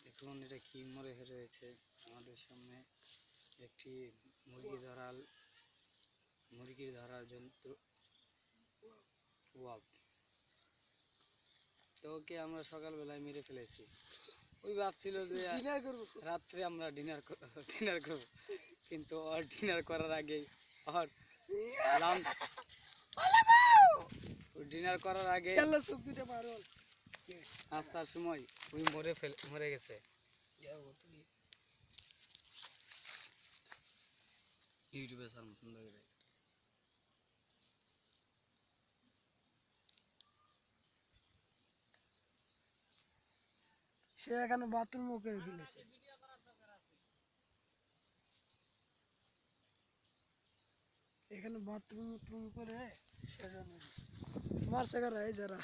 দেখুন এটা কি মরে রয়েছে আমাদের সামনে একটি মুরগি ধরার যন্ত্র। ওয়াও, তো ওকে আমরা সকালবেলায় মেরে ফেলেছি। ওই ভাবছিল যে রাত্রে আমরা ডিনার করব, কিন্তু ওর ডিনার করার আগেই ওর লাঞ্চ ডিনার করার আগে নাস্তার সময় ওই মরে গেছে। ইউটিউবে সার মতন লাগে। সে এখানে বাথরুমও করে ফেলেছে। এখানে বাথরুম করে সেটা মারছে যারা